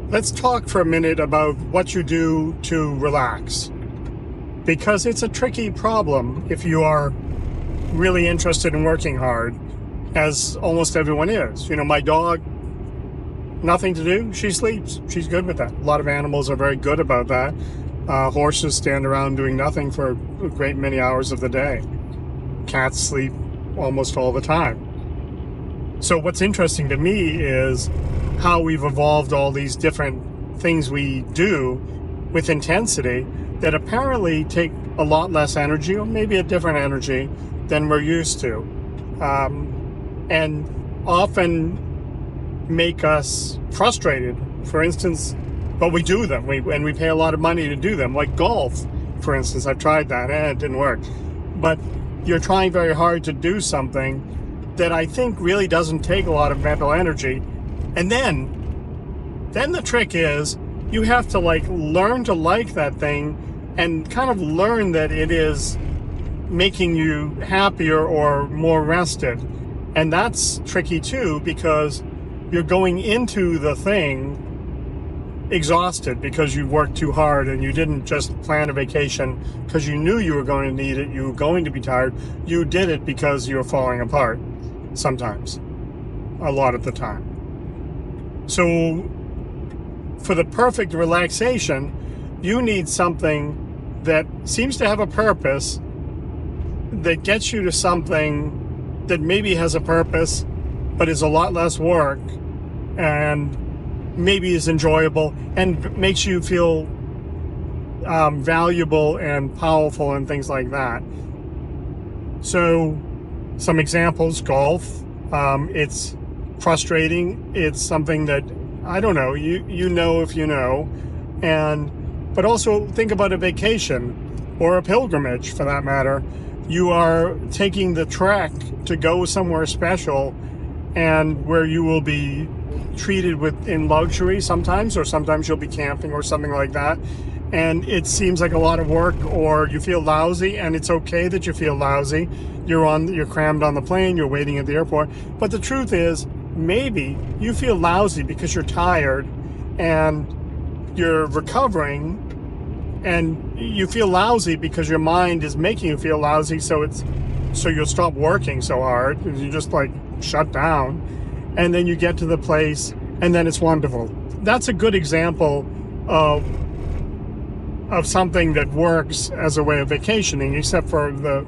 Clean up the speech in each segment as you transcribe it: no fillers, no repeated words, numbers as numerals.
Let's talk for a minute about what you do to relax, because it's a tricky problem if you are really interested in working hard, as almost everyone is. You know, my dog, nothing to do, she sleeps. She's good with that. A lot of animals are very good about that. Horses stand around doing nothing for a great many hours of the day. Cats sleep almost all the time. So what's interesting to me is how we've evolved all these different things we do with intensity that apparently take a lot less energy, or maybe a different energy than we're used to, and often make us frustrated. For instance, but we do them, and we pay a lot of money to do them, like golf, for instance. I've tried that, and it didn't work. But you're trying very hard to do something that I think really doesn't take a lot of mental energy. And then the trick is you have to learn to like that thing and kind of learn that it is making you happier or more rested. And that's tricky too, because you're going into the thing exhausted because you worked too hard, and you didn't just plan a vacation because you knew you were going to need it, you were going to be tired. You did it because you were falling apart sometimes, a lot of the time. So for the perfect relaxation, you need something that seems to have a purpose, that gets you to something that maybe has a purpose but is a lot less work, and maybe is enjoyable and makes you feel valuable and powerful and things like that. So some examples: golf. It's frustrating. It's something that, I don't know, you know if you know. But also think about a vacation or a pilgrimage, for that matter. You are taking the trek to go somewhere special, and where you will be treated in luxury sometimes, or sometimes you'll be camping or something like that, and it seems like a lot of work, or you feel lousy, and it's okay that you feel lousy. You're crammed on the plane, you're waiting at the airport. But the truth is, maybe you feel lousy because you're tired and you're recovering, and you feel lousy because your mind is making you feel lousy, so you'll stop working so hard, you just shut down, and then you get to the place and then it's wonderful. That's a good example of something that works as a way of vacationing, except for the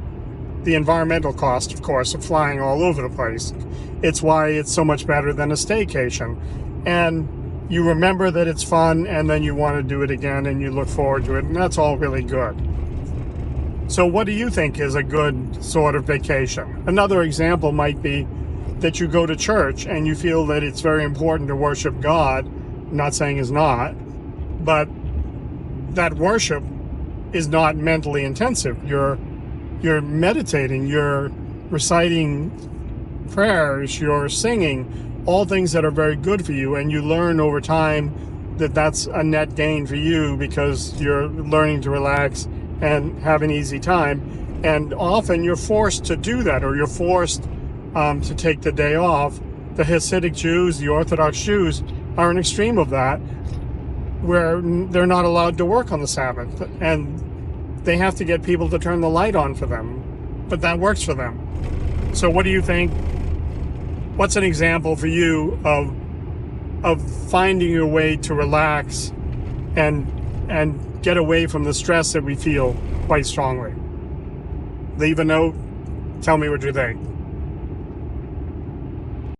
environmental cost, of course, of flying all over the place. It's why it's so much better than a staycation. And you remember that it's fun, and then you want to do it again, and you look forward to it, and that's all really good. So what do you think is a good sort of vacation? Another example might be that you go to church and you feel that it's very important to worship God. I'm not saying it's not, but that worship is not mentally intensive. You're meditating, you're reciting prayers, you're singing, all things that are very good for you, and you learn over time that that's a net gain for you, because you're learning to relax and have an easy time. And often you're forced to do that, or you're forced to take the day off. The Hasidic Jews, the Orthodox Jews, are an extreme of that, where they're not allowed to work on the Sabbath, and they have to get people to turn the light on for them, but that works for them. So what do you think? What's an example for you of finding your way to relax and get away from the stress that we feel quite strongly? Leave a note, tell me what you think.